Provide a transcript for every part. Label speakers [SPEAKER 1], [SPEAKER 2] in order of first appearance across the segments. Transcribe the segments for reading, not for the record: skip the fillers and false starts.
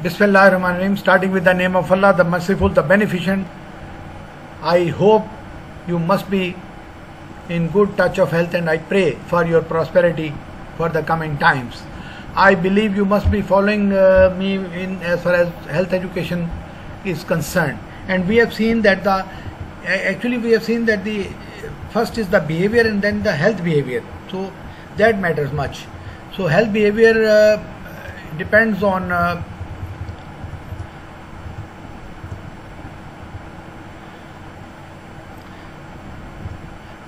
[SPEAKER 1] Bismillahirrahmanirrahim. Starting with the name of Allah, the Merciful, the Beneficent. I hope you must be in good touch of health, and I pray for your prosperity for the coming times. I believe you must be following me in as far as health education is concerned. And we have seen that the first is the behavior and then the health behavior. So that matters much. So health behavior depends on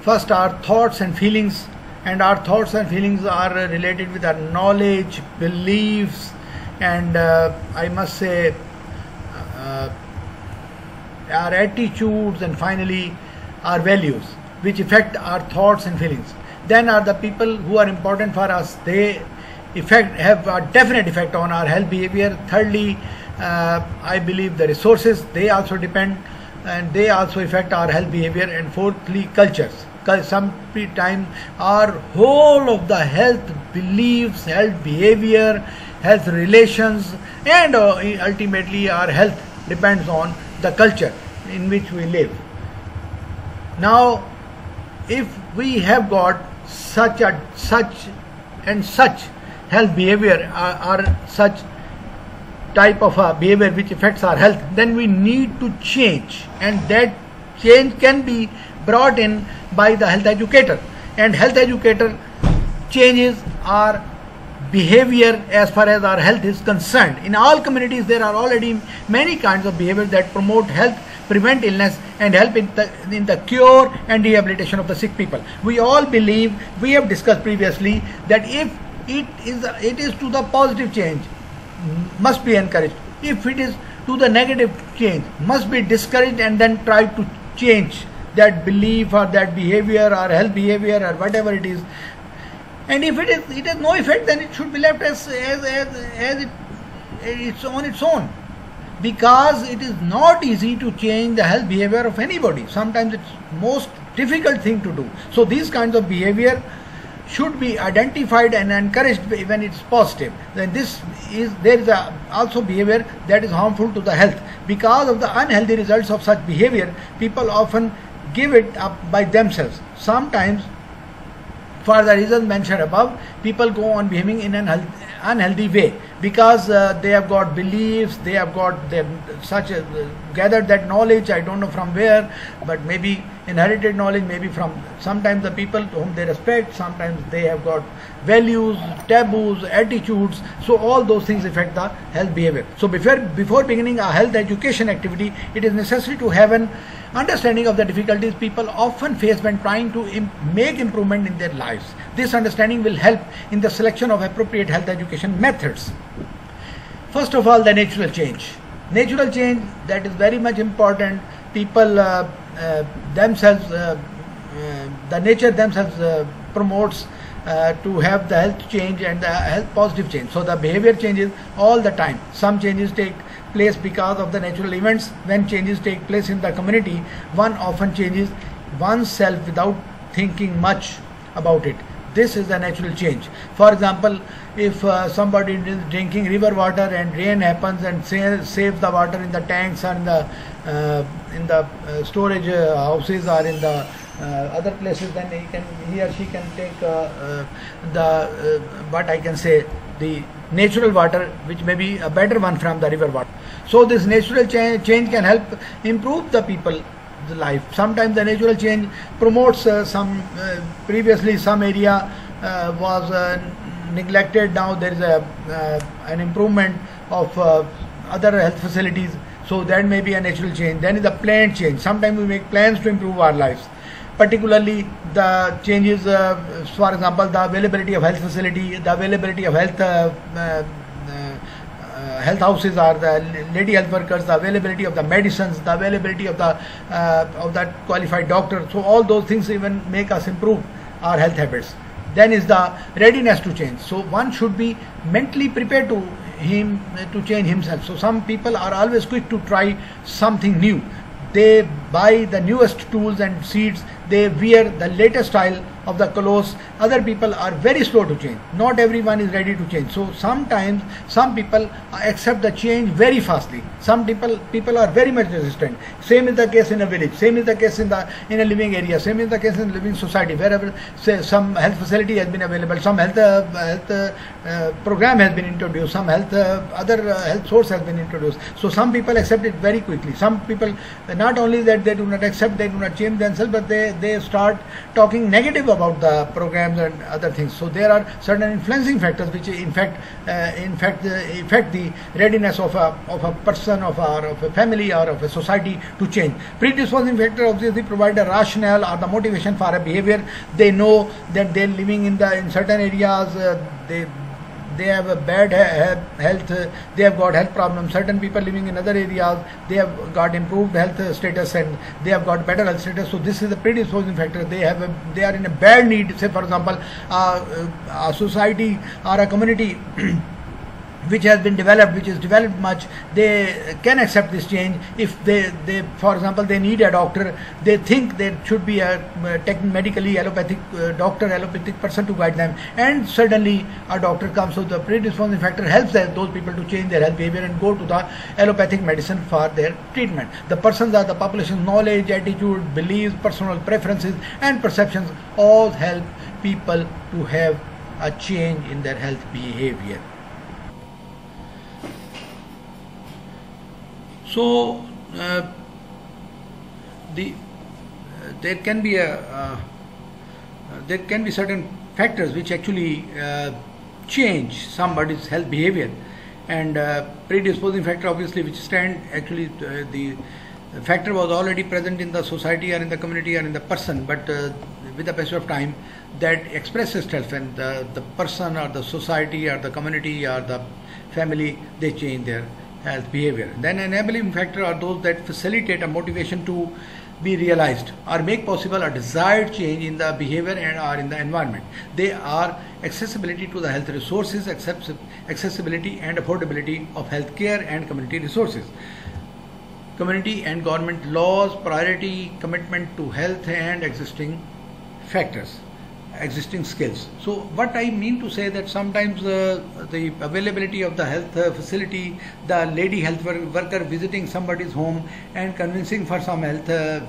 [SPEAKER 1] first our thoughts and feelings, and our thoughts and feelings are related with our knowledge, beliefs, and I must say our attitudes, and finally our values, which affect our thoughts and feelings. Then are the people who are important for us. They have a definite effect on our health behavior. Thirdly, I believe the resources, they also depend and they also affect our health behavior. And fourthly, cultures. Sometimes our whole of the health beliefs, health behavior, health relations, and ultimately our health depends on the culture in which we live. Now, if we have got such health behavior or such type of a behavior which affects our health, then we need to change, and that change can be brought in by the health educator. And health educator changes our behavior as far as our health is concerned. In all communities there are already many kinds of behavior that promote health, prevent illness, and help in the cure and rehabilitation of the sick people. We all believe, we have discussed previously, that if it is to the positive change, must be encouraged. If it is to the negative change, must be discouraged and then try to change that belief or that behavior or health behavior or whatever it is. And if it has no effect, then it should be left as it's on its own, because it is not easy to change the health behavior of anybody. Sometimes it's most difficult thing to do. So these kinds of behavior should be identified and encouraged when it's positive. Then there is also behavior that is harmful to the health. Because of the unhealthy results of such behavior, people often give it up by themselves. Sometimes, for the reasons mentioned above, people go on behaving in an unhealthy way because they have got beliefs, they have got gathered that knowledge, I don't know from where, but maybe inherited knowledge, maybe from sometimes the people whom they respect, sometimes they have got values, taboos, attitudes. So all those things affect the health behavior. So before beginning a health education activity, it is necessary to have an understanding of the difficulties people often face when trying to make improvement in their lives. This understanding will help in the selection of appropriate health education methods. First of all, the natural change. Natural change, that is very much important. People themselves, the nature themselves promotes to have the health change and the health positive change. So the behavior changes all the time. Some changes take place because of the natural events. When changes take place in the community, one often changes oneself without thinking much about it. This is a natural change. For example, if somebody is drinking river water and rain happens and saves the water in the tanks or in the storage houses or in the other places, then he or she can take the natural water, which may be a better one from the river water. So this natural change can help improve the people's life. Sometimes the natural change promotes previously some area was neglected. Now there is an improvement of other health facilities. So that may be a natural change. Then is the planned change. Sometimes we make plans to improve our lives. Particularly the changes, for example, the availability of health facility, the availability of health houses or the lady health workers, the availability of the medicines, the availability of that qualified doctor. So all those things even make us improve our health habits. Then is the readiness to change. So one should be mentally prepared to change himself. So some people are always quick to try something new. They buy the newest tools and seeds, they wear the latest style of the clothes, other people are very slow to change. Not everyone is ready to change. So sometimes some people accept the change very fastly. Some people are very much resistant. Same is the case in a village. Same is the case in a living area. Same is the case in living society. Wherever say some health facility has been available, some health program has been introduced, some other health source has been introduced. So some people accept it very quickly. Some people, not only that they do not accept, they do not change themselves, but they start talking negative about the programs and other things. So there are certain influencing factors which in fact affect the readiness of a person, of a family, or of a society to change. Predisposing factor obviously provide a rationale or the motivation for a behavior. They know that they're living in certain areas, they have a bad health, they have got health problems. Certain people living in other areas, they have got improved health status and they have got better health status. So this is a predisposing factor. They are in a bad need. Say for example, a society or a community which has been developed, which is developed much, they can accept this change. If they for example, they need a doctor, they think there should be a medically allopathic doctor, allopathic person to guide them, and suddenly a doctor comes. So the predisposing factor helps those people to change their health behavior and go to the allopathic medicine for their treatment. The persons are the population's knowledge, attitude, beliefs, personal preferences and perceptions all help people to have a change in their health behavior. So there can be certain factors which actually change somebody's health behavior, and predisposing factor obviously which stand actually the factor was already present in the society or in the community or in the person, but with the passage of time that expresses itself, and the person or the society or the community or the family, they change their health behavior. Then enabling factor are those that facilitate a motivation to be realized or make possible a desired change in the behavior and or in the environment. They are accessibility to the health resources, accessibility and affordability of healthcare and community resources, community and government laws, priority, commitment to health and existing factors, existing skills. So what I mean to say that sometimes the availability of the health facility, the lady health worker visiting somebody's home and convincing for some health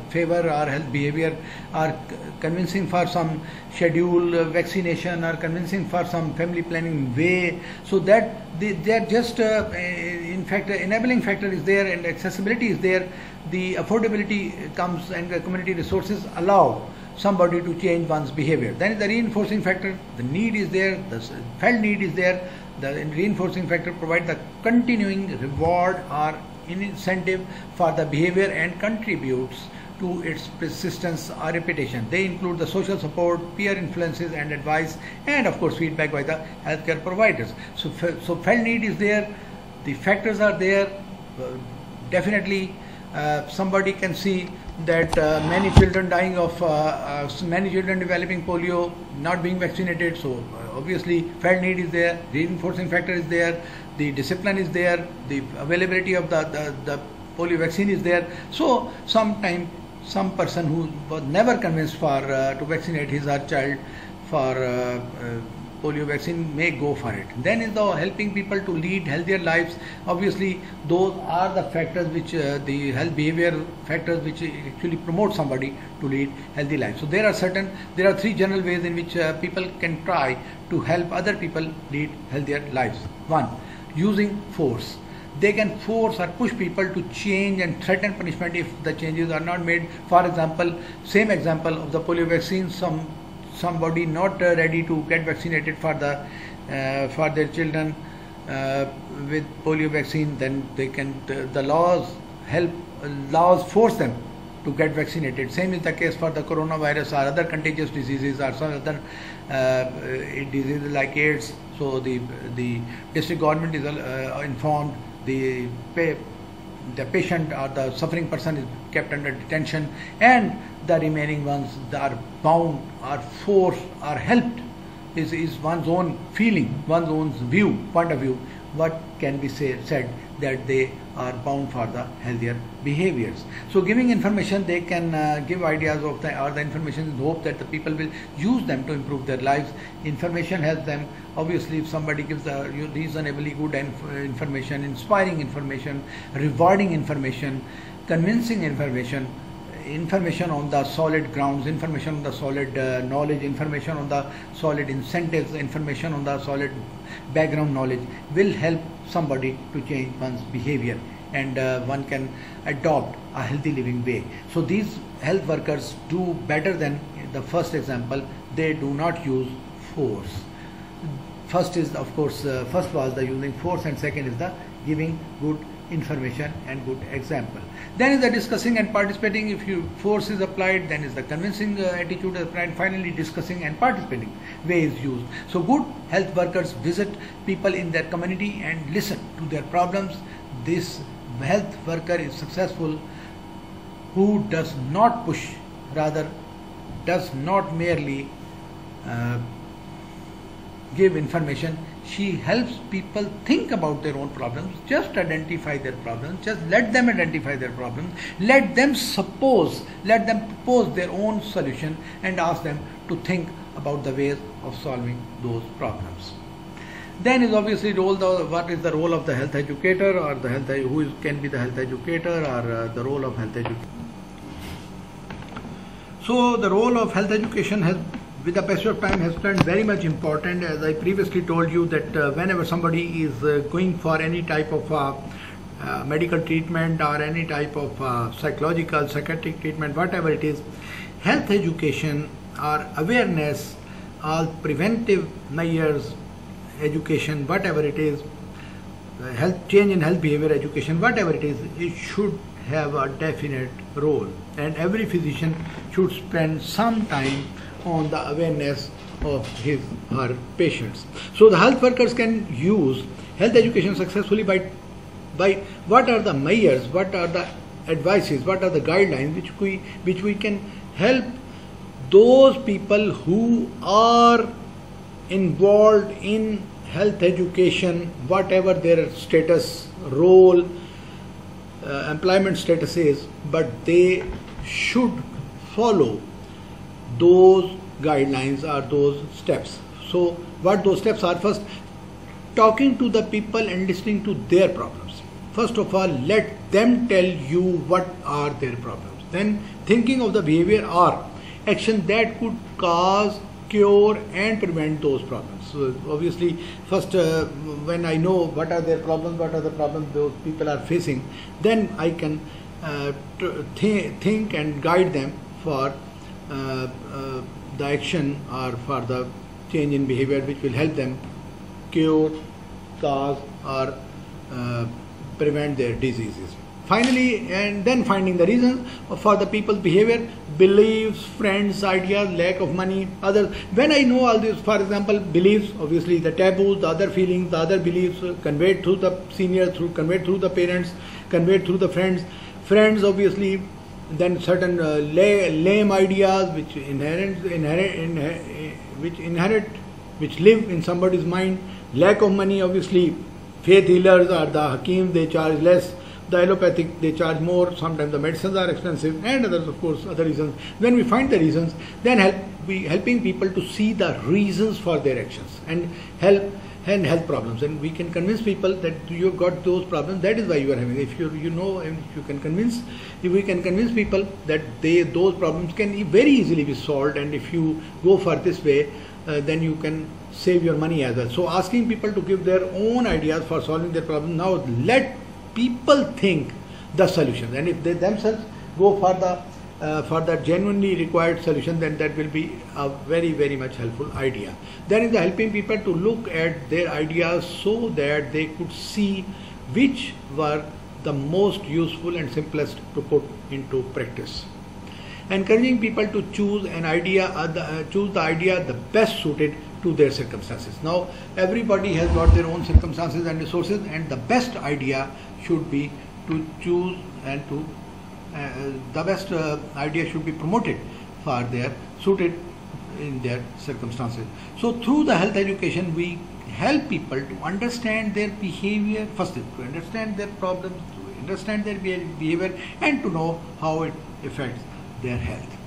[SPEAKER 1] favor or health behavior, or convincing for some schedule vaccination, or convincing for some family planning way, so that they are just in fact enabling factor is there and accessibility is there, the affordability comes and the community resources allow somebody to change one's behavior. Then the reinforcing factor, the need is there, the felt need is there. The reinforcing factor provides the continuing reward or incentive for the behavior and contributes to its persistence or repetition. They include the social support, peer influences and advice, and of course feedback by the healthcare providers. So felt need is there, the factors are there. Definitely somebody can see that many children dying of many children developing polio, not being vaccinated. So obviously felt need is there, reinforcing factor is there, the discipline is there, the availability of the polio vaccine is there. So sometime some person who was never convinced for to vaccinate his or child for polio vaccine may go for it. Then is the helping people to lead healthier lives. Obviously those are the factors which the health behavior factors which actually promote somebody to lead healthy lives. So there are three general ways in which people can try to help other people lead healthier lives. One, using force. They can force or push people to change and threaten punishment if the changes are not made. For example, same example of the polio vaccine, somebody not ready to get vaccinated for their children with polio vaccine, then they can the laws force them to get vaccinated. Same is the case for the coronavirus or other contagious diseases or some other diseases like AIDS. So the district government is informed, the patient or the suffering person is kept under detention, and the remaining ones that are bound or forced or helped is one's own feeling, one's own point of view, what can be said that they are bound for the healthier behaviors. So giving information, they can give ideas of the information in hope that the people will use them to improve their lives. Information helps them. Obviously, if somebody gives a reasonably good information, inspiring information, rewarding information, convincing information, information on the solid grounds, information on the solid knowledge, information on the solid incentives, information on the solid background knowledge will help somebody to change one's behavior, and one can adopt a healthy living way. So these health workers do better than the first example. They do not use force. First is, of course, first was the using force, and second is the giving good information and good example. Then is the discussing and participating. If force is applied, then is the convincing attitude applied. Finally, discussing and participating way is used. So good health workers visit people in their community and listen to their problems. This health worker is successful who does not push, rather does not merely give information. She helps people think about their own problems, just identify their problems, just let them identify their problems, let them propose their own solution, and ask them to think about the ways of solving those problems. Then is obviously what is the role of the health educator, or who can be the health educator, or the role of health educator. So the role of health education has, with the passage of time, has turned very much important. As I previously told you that whenever somebody is going for any type of medical treatment or any type of psychological, psychiatric treatment, whatever it is, health education or awareness, all preventive measures, education, whatever it is, health change in health behavior education, whatever it is, it should have a definite role, and every physician should spend some time on the awareness of his or her patients. So the health workers can use health education successfully by what are the measures, what are the advices, what are the guidelines which we can help those people who are involved in health education, whatever their status, role, employment status is, but they should follow those guidelines or those steps. So what those steps are: first, talking to the people and listening to their problems. First of all, let them tell you what are their problems. Then thinking of the behavior or action that could cause, cure and prevent those problems. So obviously, first when I know what are their problems, what are the problems those people are facing, then I can think and guide them for the action or for the change in behavior which will help them cure, cause or prevent their diseases. Finally, and then finding the reasons for the people's behavior, beliefs, friends, ideas, lack of money, others. When I know all this, for example, beliefs, obviously the taboos, the other feelings, the other beliefs conveyed through the seniors, conveyed through the parents, conveyed through the friends obviously, then certain lame ideas which live in somebody's mind, lack of money, obviously faith healers or the hakim, they charge less, the allopathic they charge more, sometimes the medicines are expensive, and others, of course, other reasons. When we find the reasons, then helping people to see the reasons for their actions and health problems, and we can convince people that you have got those problems, that is why you are having. If we can convince people that those problems can very easily be solved, and if you go for this way, then you can save your money as well. So asking people to give their own ideas for solving their problem. Now let people think the solutions, and if they themselves go for the genuinely required solution, then that will be a very, very much helpful idea. Then is the helping people to look at their ideas so that they could see which were the most useful and simplest to put into practice. Encouraging people to choose an idea, choose the idea the best suited to their circumstances. Now everybody has got their own circumstances and resources, and the best idea should be to choose and to the best idea should be promoted for their suited in their circumstances. So through the health education we help people to understand their behavior, first to understand their problems, to understand their behavior, and to know how it affects their health.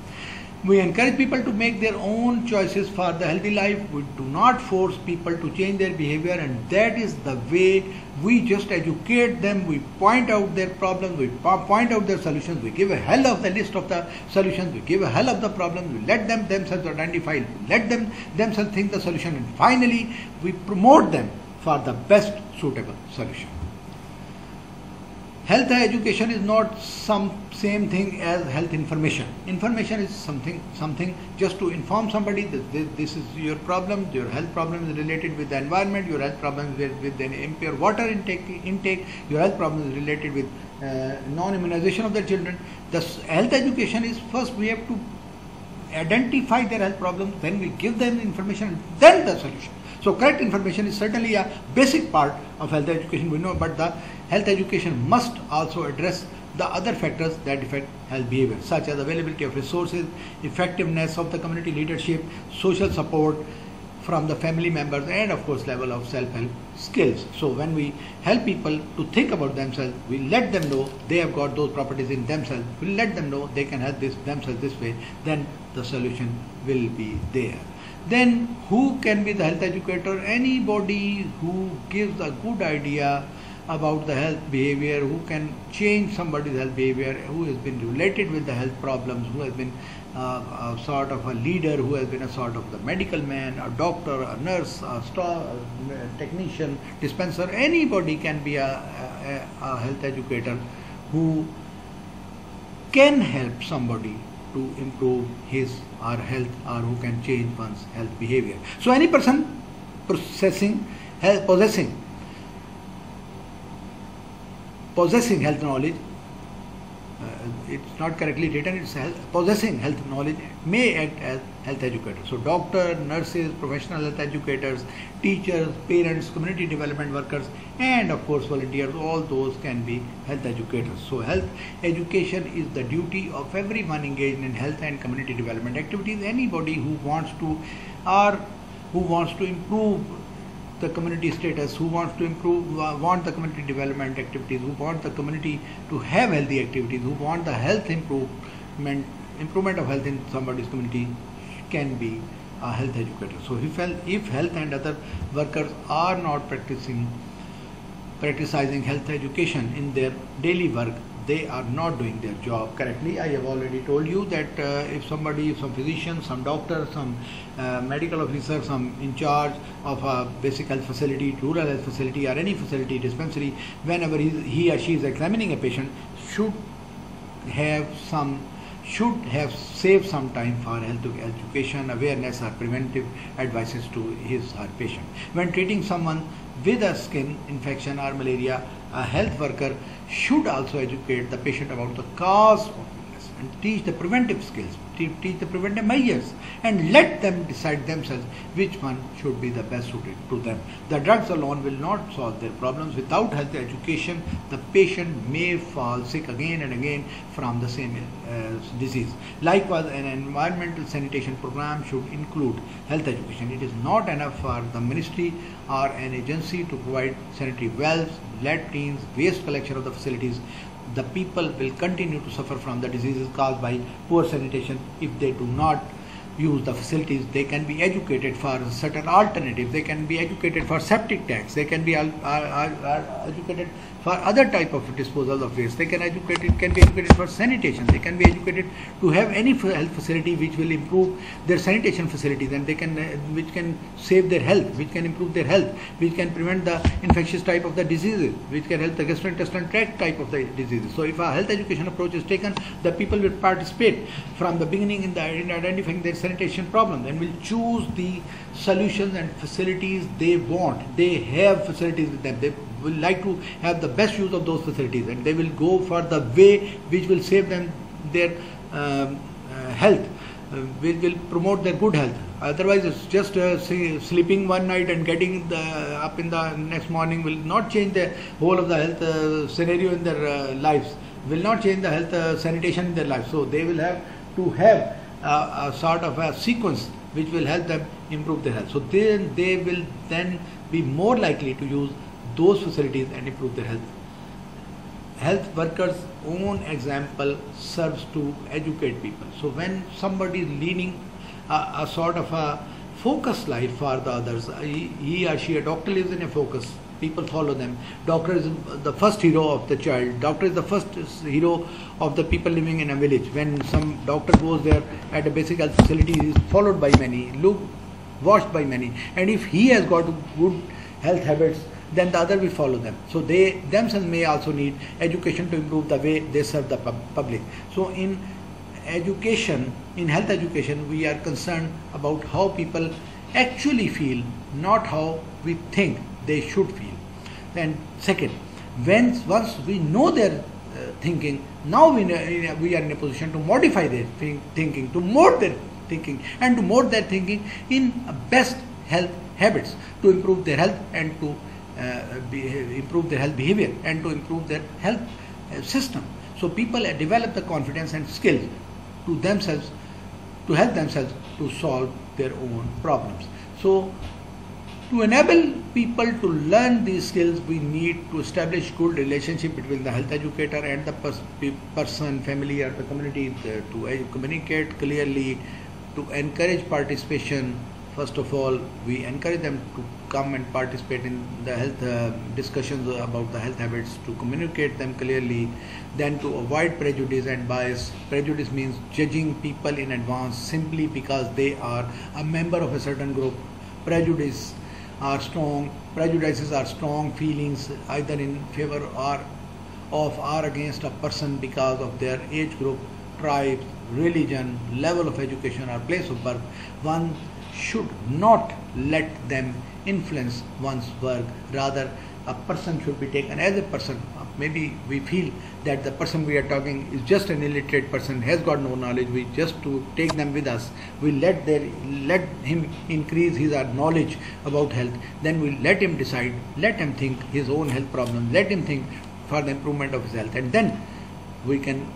[SPEAKER 1] We encourage people to make their own choices for the healthy life. We do not force people to change their behavior, and that is the way we just educate them. We point out their problems, we point out their solutions, we give a hell of the list of the solutions, we give a hell of the problems, we let them themselves identify, let them themselves think the solution, and finally we promote them for the best suitable solution. Health education is not some same thing as health information. Information is something just to inform somebody that this is your problem. Your health problem is related with the environment. Your health problem is with the impure water intake. Your health problem is related with non-immunization of the children. The health education is first we have to identify their health problems, then we give them information, and then the solution. So correct information is certainly a basic part of health education, we know, but the health education must also address the other factors that affect health behavior, such as availability of resources, effectiveness of the community leadership, social support from the family members, and of course level of self-help skills. So when we help people to think about themselves, we let them know they have got those properties in themselves, we let them know they can help themselves this way, then the solution will be there. Then who can be the health educator? Anybody who gives a good idea about the health behavior, who can change somebody's health behavior, who has been related with the health problems, who has been a sort of a leader, who has been a sort of the medical man, a doctor, a nurse, a technician, dispenser. Anybody can be a health educator who can help somebody to improve his or health, or who can change one's health behavior. So any person possessing health knowledge, it's not correctly written, it's possessing health knowledge may act as health educators. So doctor, nurses, professional health educators, teachers, parents, community development workers, and of course volunteers, all those can be health educators. So health education is the duty of everyone engaged in health and community development activities. Anybody who wants to improve the community status, who wants to want the community development activities, who want the community to have healthy activities, who want the health improvement of health in somebody's community, can be a health educator. So if health and other workers are not practicing health education in their daily work, they are not doing their job correctly. I have already told you that if some physician, some doctor, some medical officer, some in charge of a basic health facility, rural health facility, or any facility, dispensary, whenever he or she is examining a patient, should have saved some time for health education, awareness, or preventive advices to his or patient. When treating someone with a skin infection or malaria, a health worker should also educate the patient about the cause of illness and teach the preventive skills, teach the preventive measures, and let them decide themselves which one should be the best suited to them. The drugs alone will not solve their problems. Without health education, the patient may fall sick again and again from the same disease. Likewise, an environmental sanitation program should include health education. It is not enough for the ministry or an agency to provide sanitary wells, latrines, waste collection of the facilities. The people will continue to suffer from the diseases caused by poor sanitation if they do not use the facilities. They can be educated for certain alternatives. They can be educated for septic tanks. They can be educated for other type of disposal of waste. They can be educated for sanitation. They can be educated to have any health facility which will improve their sanitation facilities, and which can save their health, which can improve their health, which can prevent the infectious type of the diseases, which can help the gastrointestinal tract type of the diseases. So if a health education approach is taken, the people will participate from the beginning in identifying their sanitation problems, and will choose the solutions and facilities they want. They have facilities with them. They will like to have the best use of those facilities, and they will go for the way which will save them their health, which will promote their good health. Otherwise, it's just sleeping one night and getting up in the next morning will not change the whole of the health scenario in their lives, will not change the health sanitation in their lives. So they will have to have a sort of a sequence which will help them improve their health. So then they will then be more likely to use those facilities and improve their health. Health workers' own example serves to educate people. So when somebody is leading a sort of a focused life for the others, he or she, a doctor lives in a focus, people follow them. Doctor is the first hero of the child. Doctor is the first hero of the people living in a village. When some doctor goes there at a basic health facility, he is followed by many, watched by many. And if he has got good health habits, then the other will follow them. So they themselves may also need education to improve the way they serve the public. So in education, in health education, we are concerned about how people actually feel, not how we think they should feel. And second, once we know their thinking, now we are in a position to modify their thinking, to mold their thinking, and to mold their thinking in best health habits to improve their health and to improve their health behavior and to improve their health system. So people develop the confidence and skills to themselves, to help themselves to solve their own problems. So to enable people to learn these skills, we need to establish good relationship between the health educator and the person, family or the community, to communicate clearly, to encourage participation. First of all, we encourage them to come and participate in the health discussions about the health habits, to communicate them clearly, then to avoid prejudice and bias. Prejudice means judging people in advance simply because they are a member of a certain group. Prejudices are strong feelings either in favor or against a person because of their age group, tribe, religion, level of education or place of birth. One should not let them influence one's work. Rather, a person should be taken as a person. Maybe we feel that the person we are talking is just an illiterate person, has got no knowledge. We just to take them with us. We let him increase his knowledge about health. Then we let him decide, let him think his own health problems, let him think for the improvement of his health, and then we can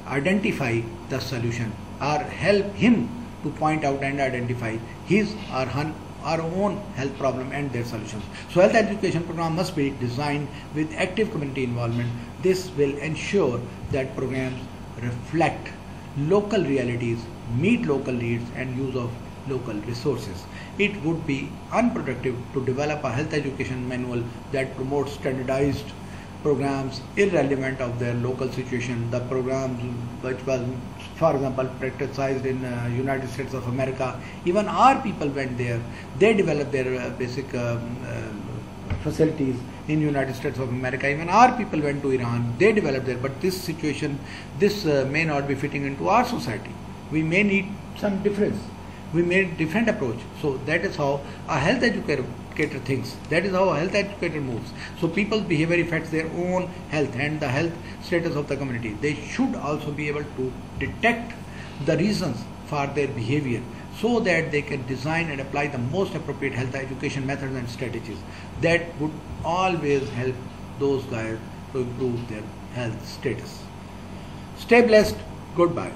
[SPEAKER 1] identify the solution or help him to point out and identify his or her our own health problem and their solutions. So health education program must be designed with active community involvement. This will ensure that programs reflect local realities, meet local needs and use of local resources. It would be unproductive to develop a health education manual that promotes standardized programs irrelevant of their local situation. The programs which was, for example, practiced in United States of America, even our people went there. They developed their basic facilities in United States of America. Even our people went to Iran. They developed there. But this situation, this may not be fitting into our society. We may need some difference. We made different approach. So that is how a health educator thinks. That is how a health educator moves. So people's behavior affects their own health and the health status of the community. They should also be able to detect the reasons for their behavior so that they can design and apply the most appropriate health education methods and strategies that would always help those guys to improve their health status. Stay blessed. Goodbye.